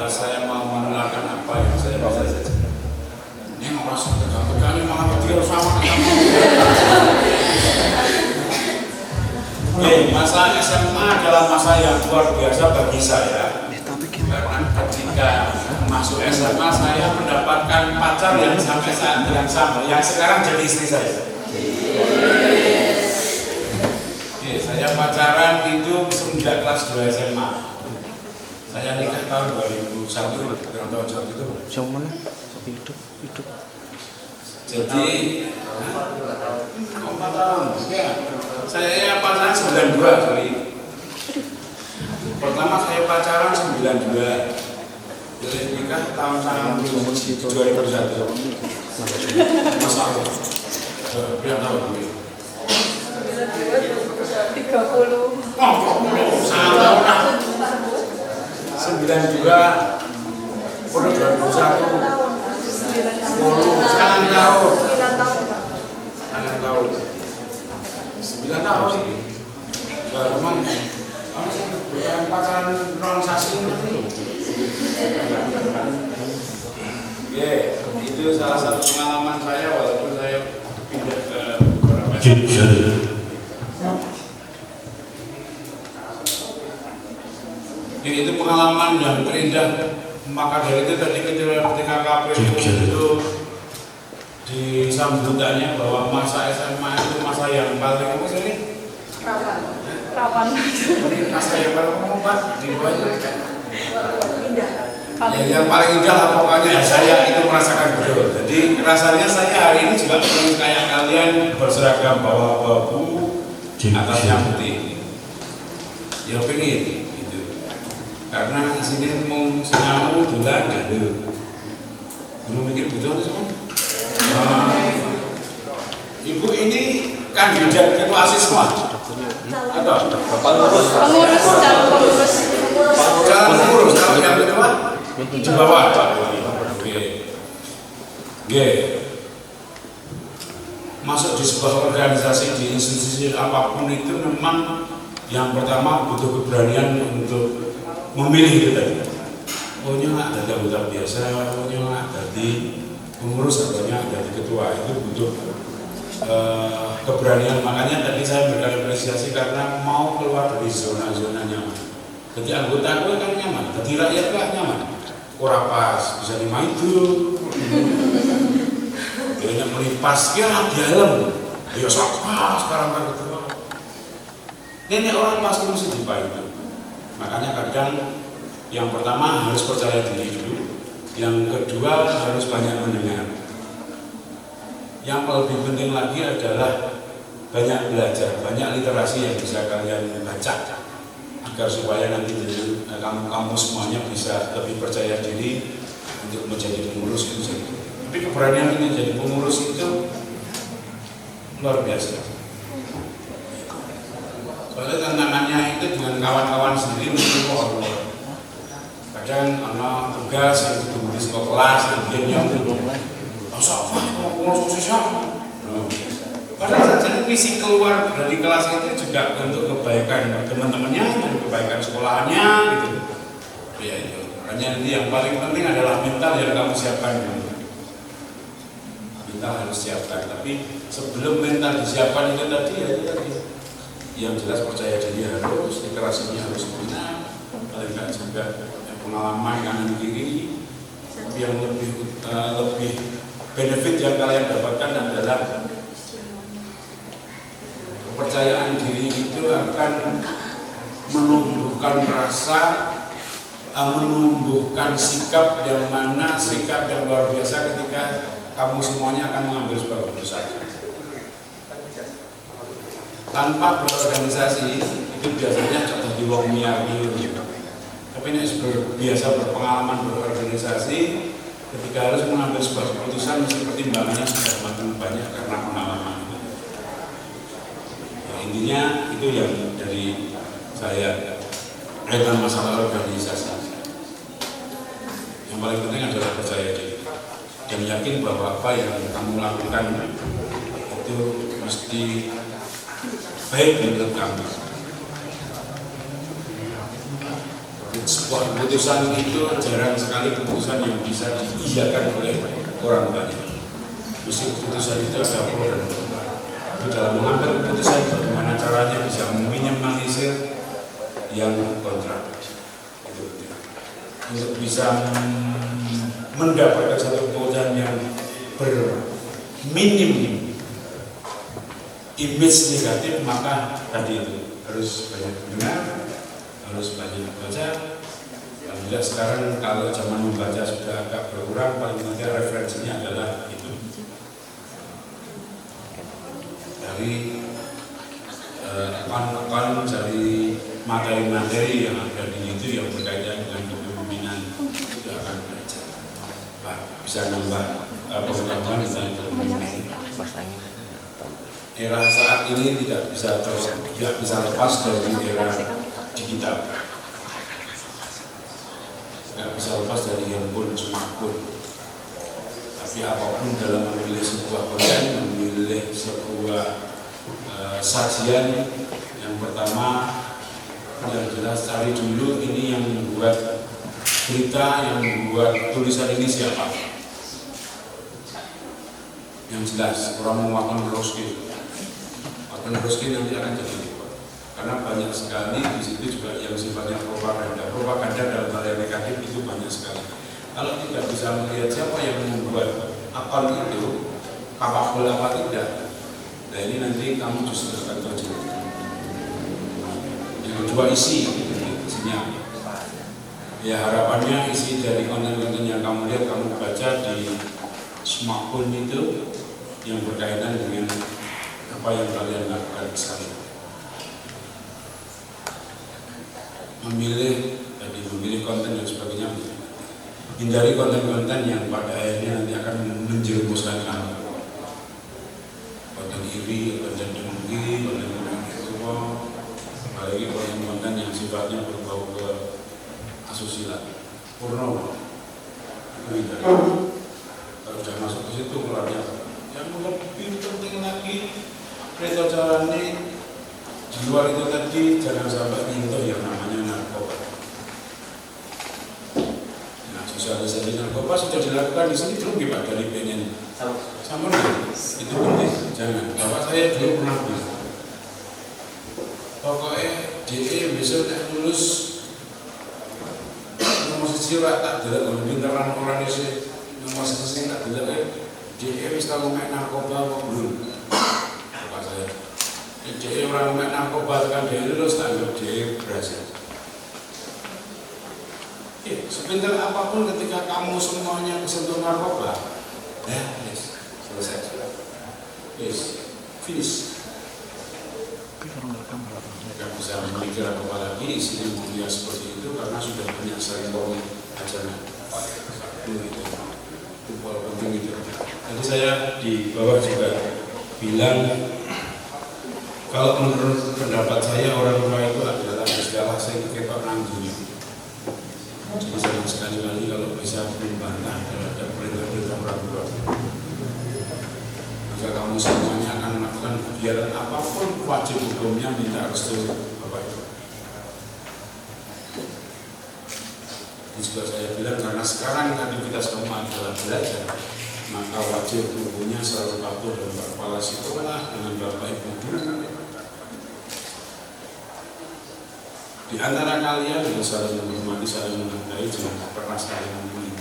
saya mau menularkan apa yang saya bisa saja. Ini merasa tegak-tegak ini malah berdiri sama kamu. Masa SMA adalah masa yang luar biasa bagi saya. Karena ketika masuk SMA saya mendapatkan pacar yang sampai saat yang sama, yang sekarang jadi istri saya. Saya pacaran itu semenjak kelas 2 SMA. Saya nikah tahun 2001, tahun itu. Jauh mana? Hidup. Jadi 4 tahun. Ya. Saya pacaran 92 kali. Pertama saya pacaran 92. Jadi nikah tahun 2001. Masa berapa tahun? 30. Salah. 92 udah 2001 sekarang tahun 9 tahun sih memang bukan pacaran transaksi itu salah satu pengalaman saya walaupun saya pindah ke beberapa itu pengalaman yang terindah. Maka dari itu tadi ketika KPU itu di sambutannya bahwa masa SMA itu masa yang paling apa sih? Rawan. Masa yang paling membuat di bawah Indah. ya, yang paling indah lah pokoknya saya itu merasakan betul. Jadi rasanya saya hari ini juga pengen kayak kalian berseragam bawa-bawa buku atasnya putih. Ya pengen. Karena di sini mau senyamu bulan gitu. Belum mikir betul semua. Ibu ini kandidat ketua siswa. Atau Pengurus. calon pengurus kalau yang kedua di bawah. Oke. Masuk di sebuah organisasi di institusi apapun itu memang yang pertama butuh keberanian untuk memilih itu tadi. Pokoknya nggak jadi anggota biasa, pokoknya nggak jadi pengurus, pokoknya jadi ketua, itu butuh keberanian. Makanya tadi saya memberikan apresiasi karena mau keluar dari zona-zona nyaman. Jadi anggota gue kan nyaman, jadi rakyat kan nyaman. Kurang pas, bisa dimaitu. Kayaknya melipas, ya di dalam. Ya siapa sekarang kan ketua. Ini orang pasti mesti dipaitu. Makanya kadang yang pertama harus percaya diri dulu, yang kedua harus banyak mendengar. Yang lebih penting lagi adalah banyak belajar, banyak literasi yang bisa kalian baca agar supaya nanti kamu semuanya bisa lebih percaya diri untuk menjadi pengurus itu saja. Tapi keberanian menjadi pengurus itu luar biasa. Soalnya tantangannya itu dengan kawan-kawan sendiri mungkin kadang karena tugas yang ketemu di sekolah kelas dan dia masa apa mau ngurus sosial padahal saja misi keluar dari kelas itu juga untuk kebaikan teman-temannya dan kebaikan sekolahannya gitu ya itu makanya nanti yang paling penting adalah mental yang kamu siapkan dulu. Mental harus siapkan, tapi sebelum mental disiapkan itu tadi ya itu tadi yang jelas percaya diri harus, literasinya harus benar, paling tidak juga pengalaman kanan kiri. Tapi yang lebih benefit yang kalian dapatkan adalah kepercayaan diri itu akan menumbuhkan rasa, menumbuhkan sikap yang mana sikap yang luar biasa ketika kamu semuanya akan mengambil sebuah keputusan. Tanpa berorganisasi itu biasanya contoh di wong miyagi gitu. Tapi ini biasa berpengalaman berorganisasi ketika harus mengambil sebuah keputusan mesti pertimbangannya sudah semakin banyak karena pengalaman. Nah, intinya itu yang dari saya kaitan masalah organisasi. Yang paling penting adalah percaya diri dan yakin bahwa apa yang kamu lakukan itu mesti baik menurut kamu. sebuah keputusan itu jarang sekali keputusan yang bisa diiyakan oleh orang banyak. Mesti keputusan itu ada pro dan kontra. Tapi dalam mengambil keputusan bagaimana caranya bisa meminimalisir yang kontra. Untuk bisa mendapatkan satu keputusan yang berminim image negatif, maka tadi itu harus banyak mendengar, harus banyak baca. Alhamdulillah sekarang kalau zaman membaca sudah agak berkurang, paling tidak referensinya adalah itu dari akun dari materi-materi yang ada di itu yang berkaitan dengan kepemimpinan itu akan belajar. Bisa nambah pengetahuan tentang kepemimpinan. Era saat ini tidak bisa lepas dari era digital, tidak bisa lepas dari handphone, smartphone. Tapi apapun dalam memilih sebuah konten, memilih sebuah sajian, yang pertama yang jelas cari dulu ini yang membuat berita, yang membuat tulisan ini siapa. Yang jelas orang memakan roski. Meneruskan nanti akan jadi karena banyak sekali di situ juga yang sifatnya propaganda dalam hal yang negatif itu banyak sekali. Kalau tidak bisa melihat siapa yang membuat akun itu, kapabel apa tidak, nah ini nanti kamu justru akan terjadi. Yang kedua isinya. Ya harapannya isi dari konten-konten yang kamu lihat, kamu baca di smartphone itu yang berkaitan dengan apa yang kalian lakukan sekarang. Memilih konten dan sebagainya. Hindari konten-konten yang pada akhirnya nanti akan menjerumuskan kamu. Konten iri, konten dengki, konten itu, apalagi konten-konten yang sifatnya berbau ke asusila, porno. Kalau sudah masuk ke situ keluarnya. Yang lebih penting lagi, kereta jalan ini di luar itu tadi jangan sampai nyentuh yang namanya narkoba. Nah, sosialisasi narkoba sudah dilakukan di sini belum Pak dari BNN. Sama itu penting, jangan. Bapak saya dulu pernah bilang, pokoknya DE besok lulus nomor sisi tak delok pinteran orang itu nomor sisi tak delok DE wis tau mek narkoba apa belum? Bapak saya. DE orang mek narkoba tekan DE lulus tak anggap DE berhasil. Sebentar apapun ketika kamu semuanya kesentuh narkoba, yes, selesai. Yes, finish. Tidak bisa memikir apa lagi isinya dunia seperti itu karena sudah banyak sering ajaran. Itu penting itu. Nanti saya di bawah juga bilang kalau menurut pendapat saya orang tua itu adalah istilah saya kekepak nanggung. Jadi saya sekali-kali kalau bisa membantah terhadap perintah-perintah orang tua. Jika kamu semuanya akan melakukan kegiatan apapun wajib hukumnya minta restu Bapak Ibu. Ini juga saya bilang karena sekarang aktivitas kamu adalah belajar, maka wajib hukumnya selalu patuh dan berkepala sekolah dengan Bapak Ibu. Di antara kalian yang saling menghormati, saling menghargai, jangan pernah saling membunuh.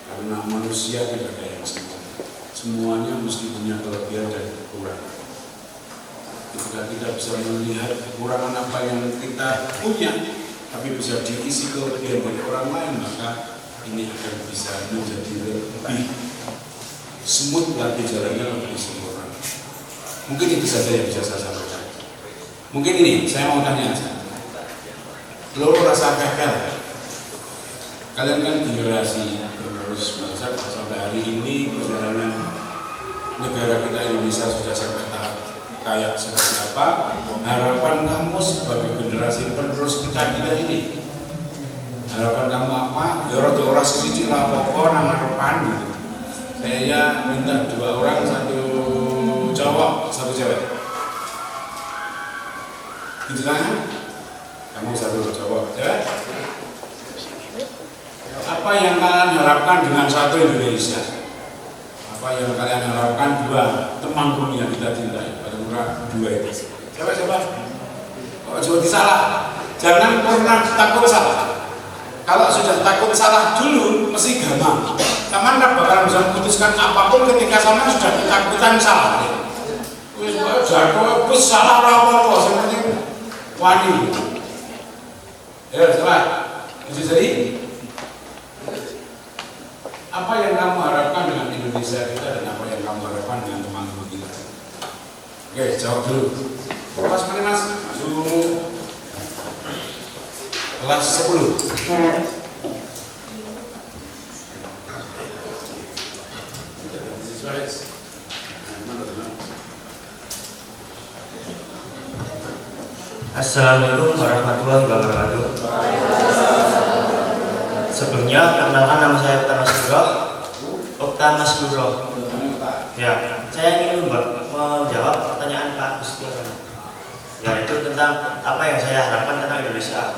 Karena manusia tidak ada yang sempurna. Semuanya mesti punya kelebihan dan kekurangan. Ketika kita bisa melihat kekurangan apa yang kita punya, tapi bisa diisi kelebihan dari orang lain, maka ini akan bisa menjadi lebih smooth lagi jalannya, lebih sempurna. Mungkin itu saja yang bisa saya sampaikan. Mungkin ini, saya mau tanya saja. Lo rasa kekal? Kalian kan generasi penerus bangsa sampai hari ini perjalanan negara kita Indonesia sudah sampai tahap kayak seperti apa? Harapan kamu sebagai generasi penerus kita ini, harapan kamu apa? Ya orang sedikit lah pokok nama depan gitu. Saya minta 2 orang, 1 cowok, 1 cewek. Gitu kan? Kamu 1 cowok, cewek? Apa yang kalian harapkan dengan satu Indonesia? Apa yang kalian harapkan dua Temanggung yang kita cintai? Pada murah dua itu. Siapa? Kalau jawab salah, jangan pernah takut salah. Kalau sudah takut salah dulu, mesti gampang. Teman kan bakal bisa memutuskan apapun ketika sama sudah ketakutan salah. Wis jatuh, wis salah apa-apa, seperti wani. Ya, salah. Bisa jadi. Apa yang kamu harapkan dengan Indonesia kita dan apa yang kamu harapkan dengan Temanggung kita? Oke, jawab dulu. Kelas mana mas? Masuk kelas 10. Assalamualaikum warahmatullahi wabarakatuh. Sebelumnya, perkenalkan nama saya Okta Masburo. Ya, saya ingin menjawab pertanyaan Pak Gustiawan, yaitu tentang apa yang saya harapkan tentang Indonesia.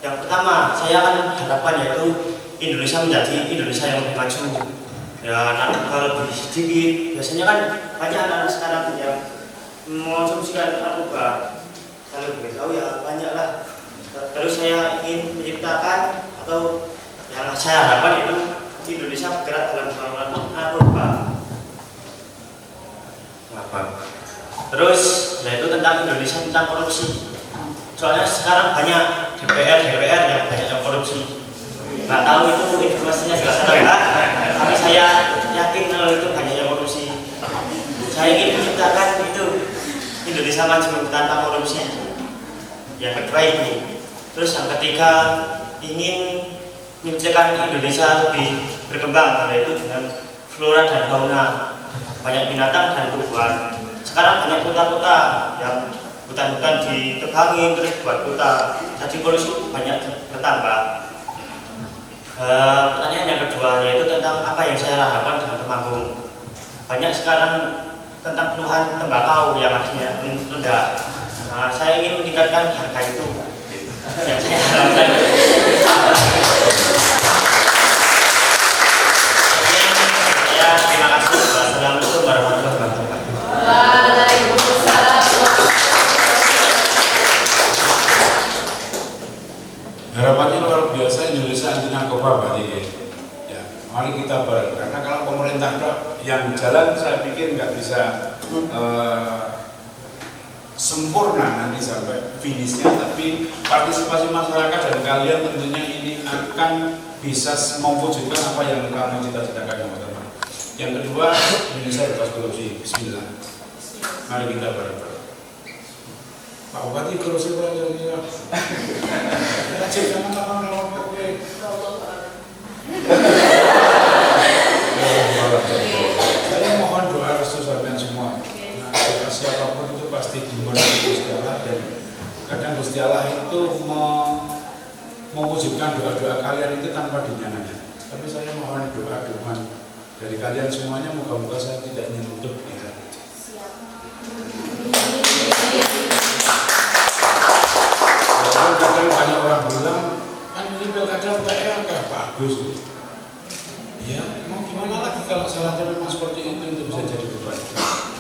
Yang pertama, saya akan harapkan yaitu Indonesia menjadi Indonesia yang lebih maju. Ya, kalau lebih sedikit, biasanya kan banyak anak sekarang yang mengonsumsikan narkoba. Kalau boleh tahu ya banyak lah. Terus saya ingin menciptakan atau yang saya harapkan itu Indonesia bergerak dalam pengelolaan narkoba. Terus yaitu tentang Indonesia tentang korupsi. Soalnya sekarang banyak DPR yang banyak yang korupsi. Nggak tahu itu informasinya jelas atau enggak, tapi saya yakin kalau itu banyak yang korupsi. Saya ingin menciptakan itu Indonesia maju tanpa korupsi. Yang kedua itu. Terus yang ketiga ingin menciptakan Indonesia lebih berkembang, yaitu dengan flora dan fauna, banyak binatang dan tumbuhan. Sekarang banyak kota-kota yang hutan-hutan ditebangin terus buat kota, jadi polusi banyak bertambah. Pertanyaan yang kedua yaitu tentang apa yang saya harapkan dengan Temanggung. Banyak sekarang tentang keluhan tembakau yang harusnya rendah. Saya ingin meningkatkan harga itu yang saya harapkan. Terima kasih. Wassalamualaikum warahmatullahi wabarakatuh. Waalaikumsalam. Harapannya luar biasa, Indonesia anti narkoba berarti ya. Mari kita bareng, karena kalau pemerintah yang jalan saya pikir nggak bisa sempurna nanti sampai finishnya, tapi partisipasi masyarakat dan kalian tentunya ini akan bisa mewujudkan apa yang kamu cita-citakan teman-teman. Yang kedua, Indonesia bebas korupsi. Bismillah. Mari kita bareng. Pak Bupati korupsi berapa kira-kira? Cek jangan ngomong Saya mohon doa restu sampean semua. Nah, siapapun itu pasti dimudahkan Gusti Allah, dan kadang Gusti Allah itu mewujudkan doa-doa kalian itu tanpa dinyanyikan. Tapi saya mohon doa dari kalian semuanya, moga-moga saya tidak nyentuh kita. Kadang banyak orang bilang, kan ini pilkada UTR kan bagus. Ya, mau gimana lagi kalau salahnya memang seperti itu bisa jadi beban.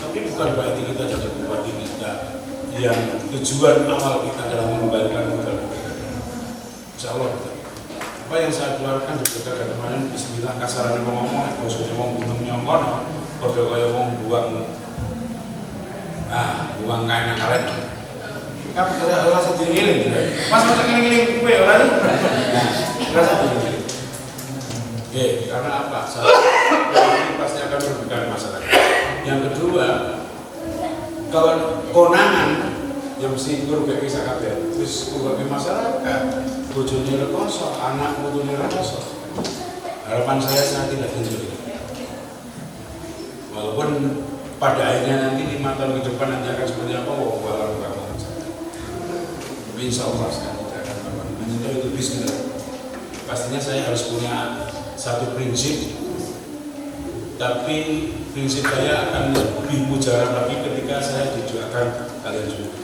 Tapi bukan berarti kita jadi beban kita yang tujuan awal kita adalah mengembalikan modal. Insya Allah. Apa yang saya keluarkan di pilkada kemarin, bismillah kasarannya ngomong, bosnya ngomong gunung nyongkon, kode kaya ngomong buang kain kalian. Kamu kira rasa diri mas masa ngiling kue orang rasa diri. Oke, karena apa? Ini pasti akan merugikan masyarakat. Yang kedua, kalau konangan yang mesti merugikan kabeh, terus merugikan masyarakat, bojone rekoso, anak bojone rekoso. Harapan saya tidak tentu. Walaupun pada akhirnya nanti 5 tahun ke depan nanti akan seperti apa, walau kamu. Insya Allah saya tidak akan menyentuh itu bismillah. Pastinya saya harus punya satu prinsip, tapi prinsip saya akan lebih mujarab lagi ketika saya dijualkan kalian semua.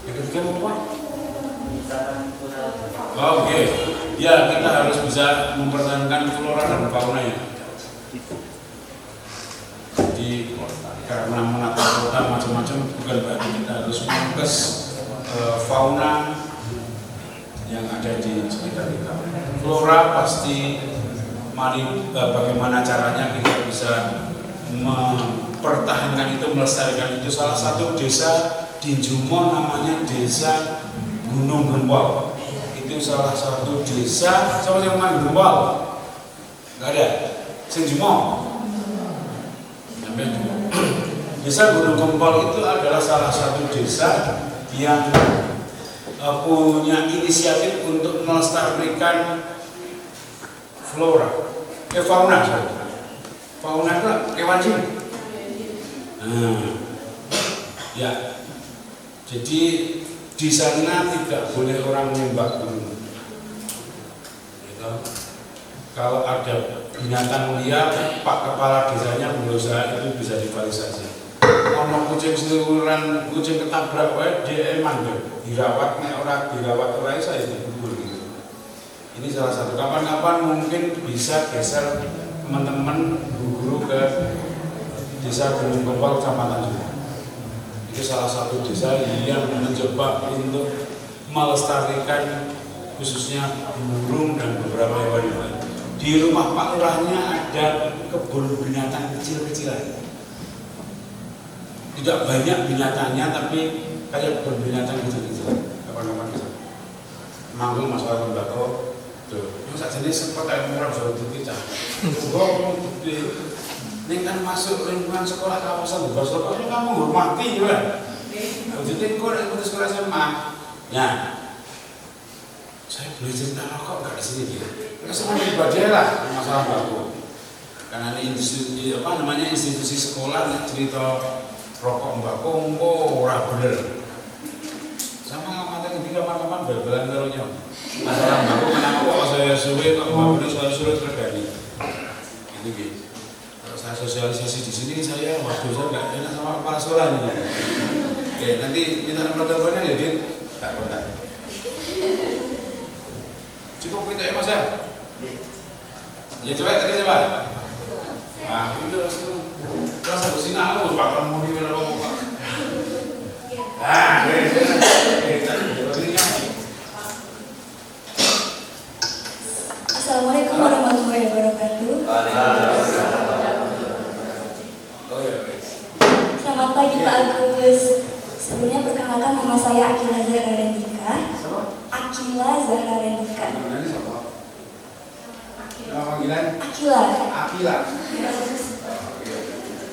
Yang ketiga apa? Oke. Ya, kita harus bisa mempertahankan flora dan fauna ya. Jadi karena menata kota macam-macam bukan berarti kita harus mengurus fauna yang ada di sekitar kita. Flora pasti bagaimana caranya kita bisa mempertahankan itu, melestarikan itu. Salah satu desa di Jumo namanya Desa Gunung Gempol. Itu salah satu desa. Siapa yang main Gempol? Enggak ada. Sing Jumo. Desa Gunung Gempol itu adalah salah satu desa yang punya inisiatif untuk melestarikan flora, fauna. Fauna itu kewan sih. Ya, jadi di sana tidak boleh orang menembak gunung. Gitu. Kalau ada binatang liar, Pak Kepala Desanya berusaha itu bisa divalisasi. Ono kucing seluruhan, kucing ketabrak, dia emang dirawat, orang saya dikubur gitu. Ini salah satu. Kapan-kapan mungkin bisa geser teman-teman guru ke Desa Gunung Gempol Kecamatan Jumo. Itu salah satu desa yang mencoba untuk melestarikan khususnya burung dan beberapa hewan. Di rumah Pak Lurahnya ada kebun binatang kecil-kecilan. Tidak banyak binatangnya, tapi kayak kebun binatang kecil-kecilan. Kapan-kapan bisa manggung masalah tembakau. Tuh, masa jenis kota yang murah sudah kita. Ini kan masuk lingkungan sekolah kawasan bebas rokok, ini kamu hormati ya. Jadi kau yang putus sekolah SMA. Ya, saya boleh cerita rokok nggak di sini dia. Kita semua pribadi lah masalah baku. Karena ini institusi institusi sekolah yang cerita rokok mbako ora bener. Sama mata ketika kapan-kapan bal-balan karunya. Masalah mbako kenapa kok saya suwe kok mbako saya suruh terjadi. Itu gitu. Saya sosialisasi di sini, saya waktu saya nggak enak sama kepala sekolah ini. Oke, nanti minta nomor teleponnya ya, Din. Tak kontak. Cukup kita ya, Mas ya. Ya coba tadi coba. Nah, itu terus habis ini aku Pak kamu di mana Pak? Ah, Assalamualaikum warahmatullahi wabarakatuh. Selamat pagi Pak Agus. Sebelumnya perkenalkan nama saya Akila Zahra Rendika. Akila Zahra Rendika. Nama panggilan? Akila.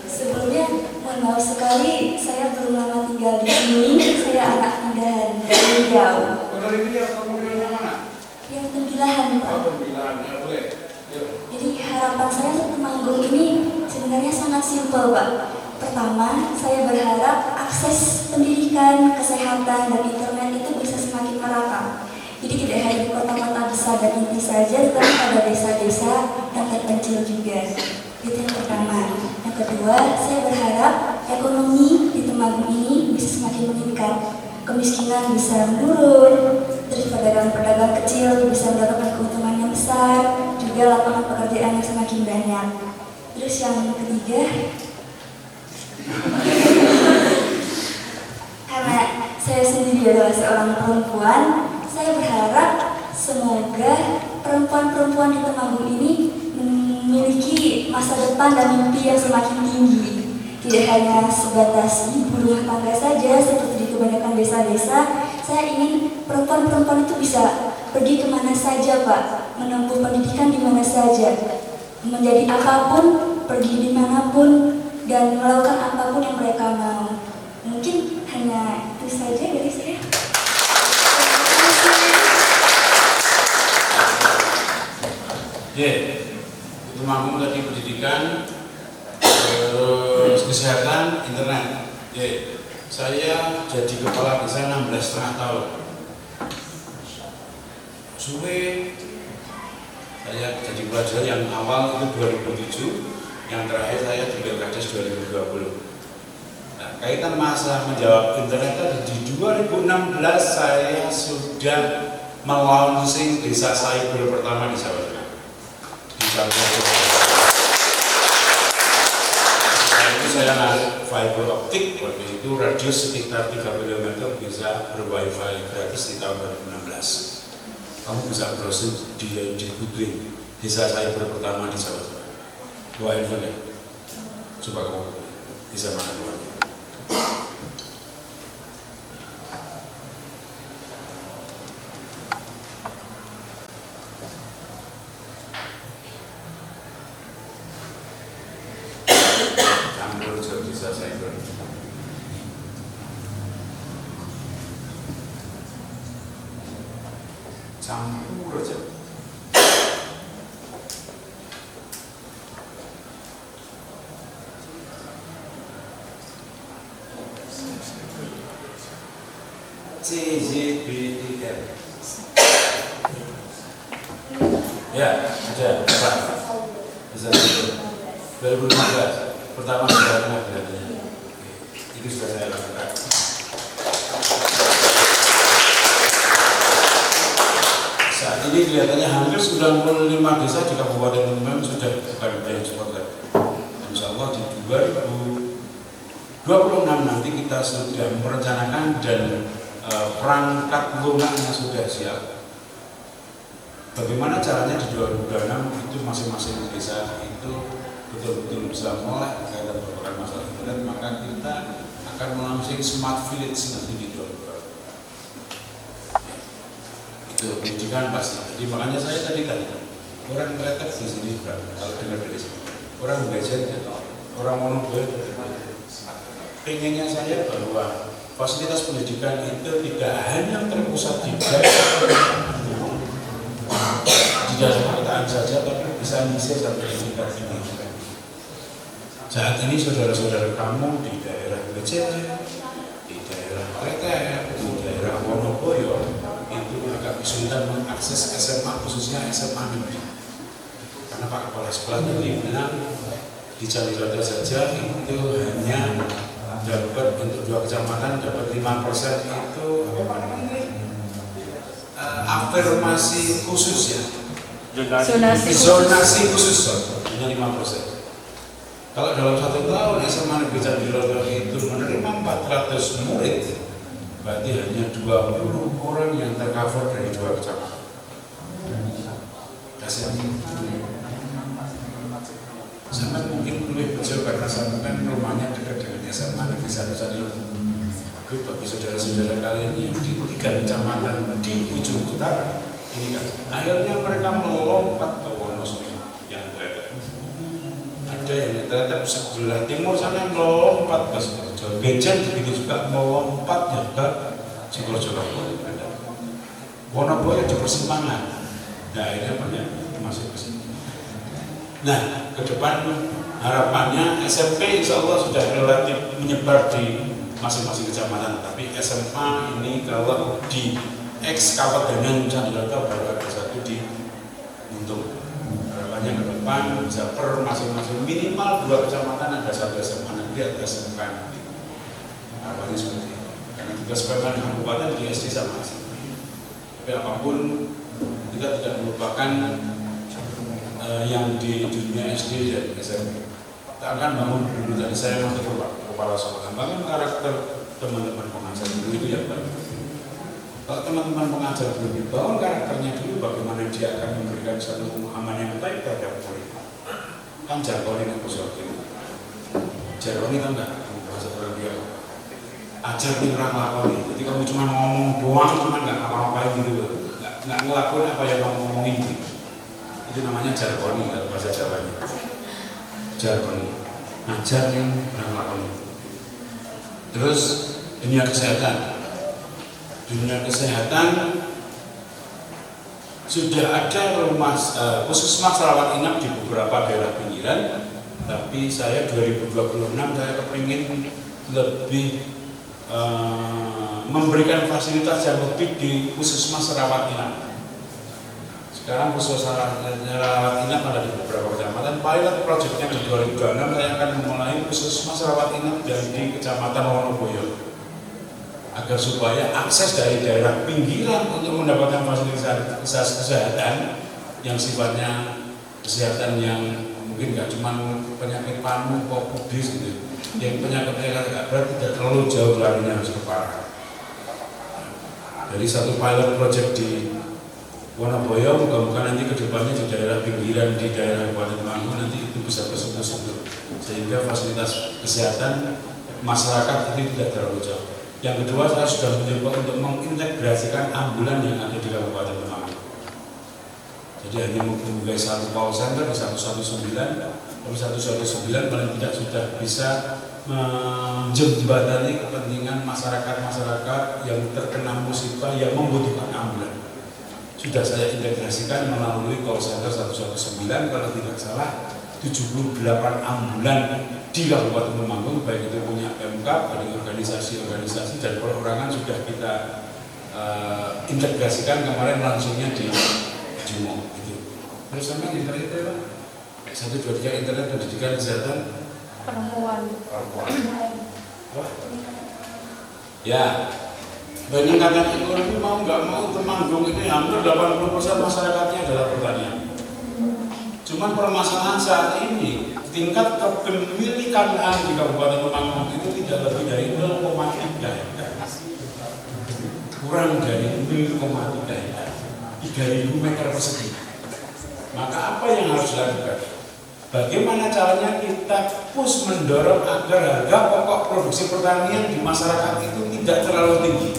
Sebelumnya mohon maaf sekali, saya belum lama tinggal di sini. Saya anak pindahan dari Riau. Dari Riau, kamu dari mana? Yang Tembilahan Pak. Oh, Tembilahan, ya boleh. Jadi harapan saya untuk manggung ini sebenarnya sangat simpel Pak. Pertama, saya berharap akses pendidikan, kesehatan, dan internet itu bisa semakin merata. Jadi tidak hanya di kota-kota besar dan inti saja, tetapi pada desa-desa yang terpencil juga. Itu yang pertama. Yang kedua, saya berharap ekonomi di Temanggung ini bisa semakin meningkat. Kemiskinan bisa menurun, terus pedagang-pedagang kecil bisa mendapatkan keuntungan yang besar, juga lapangan pekerjaan yang semakin banyak. Terus yang ketiga, karena saya sendiri adalah seorang perempuan, saya berharap semoga perempuan-perempuan di Temanggung ini memiliki masa depan dan mimpi yang semakin tinggi. Tidak hanya sebatas ibu rumah tangga saja seperti di kebanyakan desa-desa. Saya ingin perempuan-perempuan itu bisa pergi kemana saja Pak, menempuh pendidikan di mana saja, menjadi apapun, pergi dimanapun, dan melakukan apapun yang mereka mau. Mungkin hanya itu saja dari saya. Itu mampu tadi pendidikan, terus kesehatan, internet. Saya jadi kepala desa 16,5 tahun. Suwe saya jadi pelajar yang awal itu 2007, yang terakhir saya di Pilkades 2020. Nah, kaitan masa menjawab internet tadi di 2016 saya sudah melaunching desa cyber pertama di Jawa Tengah. Di Jawa Tengah. Itu saya narik fiber optik, waktu itu radius sekitar 3 km bisa berwifi gratis di tahun 2016. Kamu bisa browsing di Googling desa cyber pertama di Jawa Tengah. Dua handphone ya. Coba kamu bisa makan dua. Campur desa cyber. Campur aja. CJBTR. Ya, ada apa? Bisa 2015 pertama sudah pernah beratnya. Itu sudah saya lakukan. Saat ini kelihatannya hampir 95 desa di Kabupaten Kebumen sudah bukan yang supporter. Insya Allah di 2026 nanti kita sudah merencanakan dan perangkat lunaknya sudah siap. Bagaimana caranya di 2026 itu masing-masing desa itu betul-betul bisa mulai berkaitan dengan masalah internet, maka kita akan melaunching smart village nanti di 2026. Itu pendidikan pasti. Jadi makanya saya tadi orang kreatif di sini kalau dengar dari sini, orang belajar, orang Wonoboyo, pengennya saya bahwa fasilitas pendidikan itu tidak hanya terpusat di dalam perkotaan saja, tapi bisa bisa sampai tingkat tinggi. Saat ini saudara-saudara kamu di daerah Becet, di daerah Kletek, di daerah Wonoboyo itu agak kesulitan mengakses SMA, khususnya SMA negeri. Karena Pak Kepala Sekolah tadi bilang di Calirata saja itu hanya dapat untuk 2 kecamatan dapat 5% itu afirmasi khusus ya. Zonasi khusus hanya 5%. Kalau dalam 1 tahun SMA Negeri Calirata itu menerima 400 murid, berarti hanya 20 orang yang tercover dari 2 kecamatan. Kasihan. Sampai mungkin lebih kecil karena sampai kan rumahnya dekat dengan SMA Negeri Calirata. Tapi bagi saudara-saudara kalian yang di 3 kecamatan di ujung utara, ini kan akhirnya mereka melompat ke Wonosobo yang berada. Ada yang ternyata sebelah timur sana melompat ke Sidoarjo, Gejen begitu juga melompat ke Sidoarjo. Wonoboyo di persimpangan. Nah ini banyak masuk ke sini. Nah ke depan harapannya SMP insya Allah sudah relatif menyebar di masing-masing kecamatan, tapi SMA ini kalau di X Kabupaten Calirata baru ada 1 di Muntung. Harapannya ke depan bisa per masing-masing minimal 2 kecamatan ada 1 SMA negeri atau SMK negeri. Harapannya seperti itu. Karena tugas PMK kabupaten di SD sama sih. Tapi apapun kita tidak melupakan yang di dunia SD dan SMP. Kita akan bangun dulu dari saya waktu itu Pak Kepala Sekolah, bangun karakter teman-teman pengajar dulu itu yang baik. Kalau teman-teman pengajar belum dibangun karakternya dulu, bagaimana dia akan memberikan satu pemahaman yang baik terhadap murid. Kan jargon yang positif. Jargon kan enggak bahasa orang dia. Ajar nih orang lakoni. Jadi kamu cuma ngomong doang, cuma nggak apa-apain gitu, nggak ngelakuin apa yang kamu ngomongin gitu. Itu namanya jargon dalam bahasa Jawanya. Jargon. Ajar nih orang lakoni. Terus dunia kesehatan. Dunia kesehatan sudah ada rumah puskesmas rawat inap di beberapa daerah pinggiran, tapi saya 2026 saya kepingin lebih memberikan fasilitas yang lebih di puskesmas rawat inap. Sekarang puskesmas rawat inap ada di beberapa kecamatan. Pilot projectnya di 2026 saya akan memulai puskesmas rawat inap di Kecamatan Wonoboyo. agar supaya akses dari daerah pinggiran untuk mendapatkan fasilitas kesehatan yang sifatnya kesehatan yang mungkin nggak cuma penyakit paru, pubis gitu, yang penyakit berat tidak terlalu jauh larinya harus ke parah. Dari satu pilot project di Wonoboyo, moga-moga nanti kedepannya di daerah pinggiran, di daerah Kabupaten Temanggung nanti itu bisa bersentuh-sentuh sehingga fasilitas kesehatan masyarakat itu tidak terlalu jauh. Yang kedua, saya sudah mencoba untuk mengintegrasikan ambulan yang ada di Kabupaten Temanggung. Jadi hanya mempunyai satu call center di 119, tapi 119 paling tidak sudah bisa menjembatani kepentingan masyarakat-masyarakat yang terkena musibah yang membutuhkan ambulan. Sudah saya integrasikan melalui call center 119, kalau tidak salah 78 ambulan di Kabupaten Temanggung, baik itu punya Pemkab, dari organisasi-organisasi dan perorangan sudah kita integrasikan kemarin langsungnya di Jumo. Gitu. Terus sampai di internet itu, 123 internet pendidikan kesehatan perempuan. Ya. Peningkatan ekonomi mau nggak mau Temanggung ini hampir 80% masyarakatnya adalah pertanian. Cuman permasalahan saat ini tingkat kepemilikan lahan di Kabupaten Temanggung itu tidak lebih dari 0,3 hektar. Kurang dari 0,3 hektar, 3.000 meter persegi. Maka apa yang harus dilakukan? Bagaimana caranya kita push mendorong agar harga pokok produksi pertanian di masyarakat itu tidak terlalu tinggi.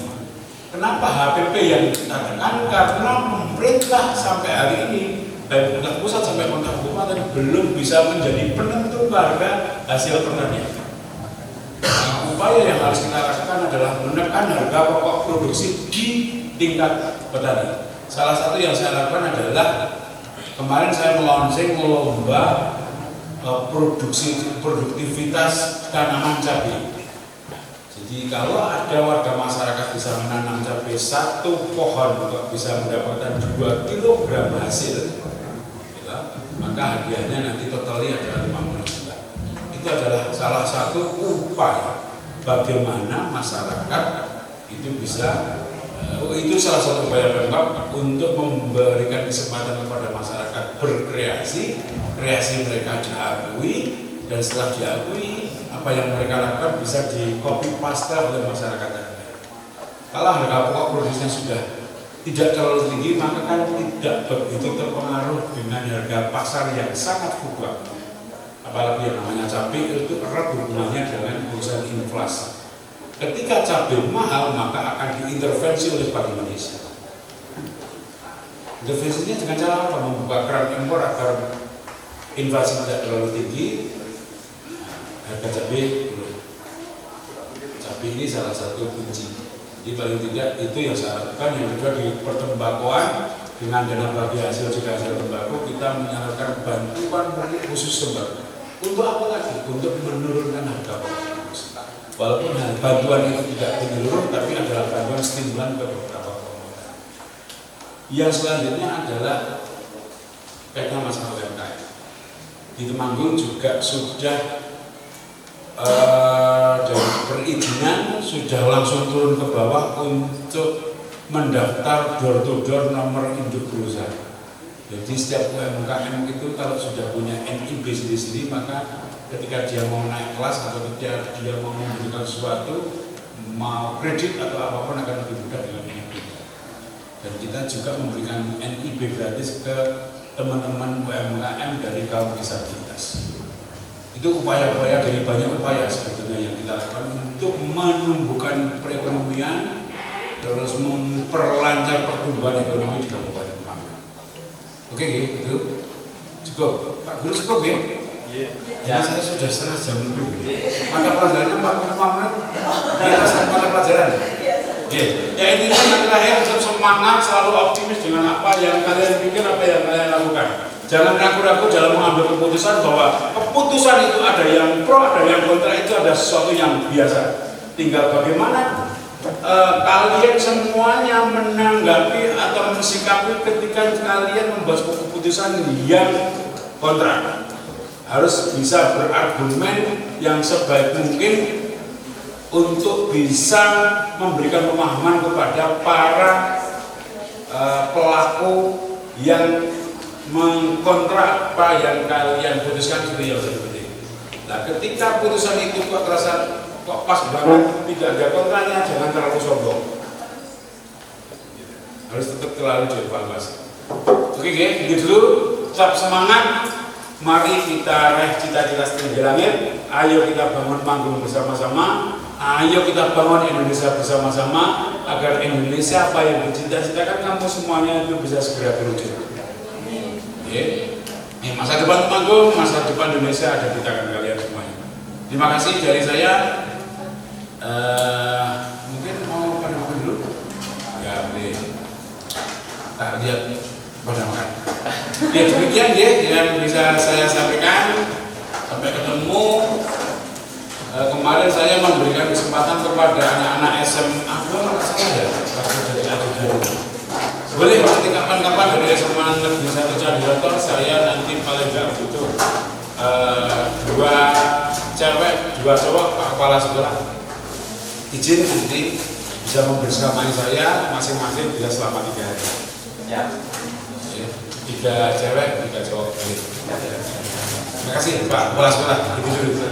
Kenapa HPP yang dikatakan? Karena pemerintah sampai hari ini dari pemerintah pusat sampai pemerintah kabupaten belum bisa menjadi penentu harga hasil pertanian. Nah, upaya yang harus kita lakukan adalah menekan harga pokok produksi di tingkat petani. Salah satu yang saya lakukan adalah kemarin saya melaunching lomba produktivitas tanaman cabai. Jadi kalau ada warga masyarakat bisa menanam cabai satu pohon untuk bisa mendapatkan 2 kg hasil, ya, maka hadiahnya nanti totalnya adalah 50 juta. Itu adalah salah satu upaya bagaimana masyarakat itu bisa, itu salah satu upaya Pemkab untuk memberikan kesempatan kepada masyarakat berkreasi, kreasi mereka diakui, dan setelah diakui apa yang mereka lakukan bisa di copy paste oleh masyarakat. Kalau harga pokok produksinya sudah tidak terlalu tinggi, maka kan tidak begitu terpengaruh dengan harga pasar yang sangat fluktuatif. Apalagi yang namanya cabai itu erat hubungannya dengan urusan inflasi. Ketika cabai mahal, maka akan diintervensi oleh Bank Indonesia. Intervensinya dengan cara apa? Membuka keran impor agar inflasi tidak terlalu tinggi. Harga cabai ini salah satu kunci. Jadi paling tidak itu yang saya lakukan. Yang kedua di pertembakoan dengan dana bagi hasil juga hasil tembakau kita menyalurkan bantuan khusus tembakau. Untuk apa lagi? Untuk menurunkan harga pokok. Walaupun bantuan itu tidak menyeluruh, tapi adalah bantuan stimulan ke beberapa komoditas. Yang selanjutnya adalah kaitan masalah UMKM. Di Temanggung juga sudah dari perizinan sudah langsung turun ke bawah untuk mendaftar door to door nomor induk perusahaan. Jadi setiap UMKM itu kalau sudah punya NIB sendiri, maka ketika dia mau naik kelas atau ketika dia mau memberikan sesuatu, mau kredit atau apapun akan lebih mudah dengan NIB. Dan kita juga memberikan NIB gratis ke teman-teman UMKM dari kaum disabilitas. Itu upaya-upaya dari banyak upaya sebetulnya yang kita lakukan untuk menumbuhkan perekonomian, terus memperlancar pertumbuhan ekonomi di Kabupaten Temanggung. Oke, gitu. Cukup, Pak Guru cukup ya? Ya, saya sudah setengah jam lebih. Mata pelajarannya 45 menit. Di atas mata pelajaran. Ya intinya yang terakhir, tetap semangat, selalu optimis dengan apa yang kalian pikir, apa yang kalian lakukan. Jangan ragu-ragu dalam mengambil keputusan bahwa keputusan itu ada yang pro, ada yang kontra, itu ada sesuatu yang biasa. Tinggal bagaimana kalian semuanya menanggapi atau mensikapi ketika kalian membuat keputusan yang kontra. Harus bisa berargumen yang sebaik mungkin untuk bisa memberikan pemahaman kepada para pelaku yang mengkontrak apa yang kalian putuskan itu yang lebih penting. Nah, ketika putusan itu kok terasa kok pas banget, tidak ada kontraknya, jangan terlalu sombong. Harus tetap terlalu dievaluasi. Oke, gitu dulu. Tetap semangat. Mari kita raih cita-cita setinggi langit. Ayo kita bangun Manggung bersama-sama. Ayo kita bangun Indonesia bersama-sama agar Indonesia apa yang dicita-citakan kamu semuanya itu bisa segera terwujud. Masa depan Manggung, masa depan Indonesia ada di tangan kalian semuanya. Terima kasih dari saya. Mungkin mau pada makan dulu? Ya, boleh. Tak lihat pada makan. Ya, demikian ya yang bisa saya sampaikan. Sampai ketemu. Kemarin saya memberikan kesempatan kepada anak-anak SMA saya boleh nanti kapan-kapan dari SMA Negeri 1 Candirator saya nanti paling nggak butuh 2 cewek 2 cowok Pak Kepala Sekolah izin nanti bisa membersamai saya masing-masing bisa selama 3 hari ya. 3 cewek 3 cowok. Terima kasih Pak Kepala Sekolah. Itu dulu.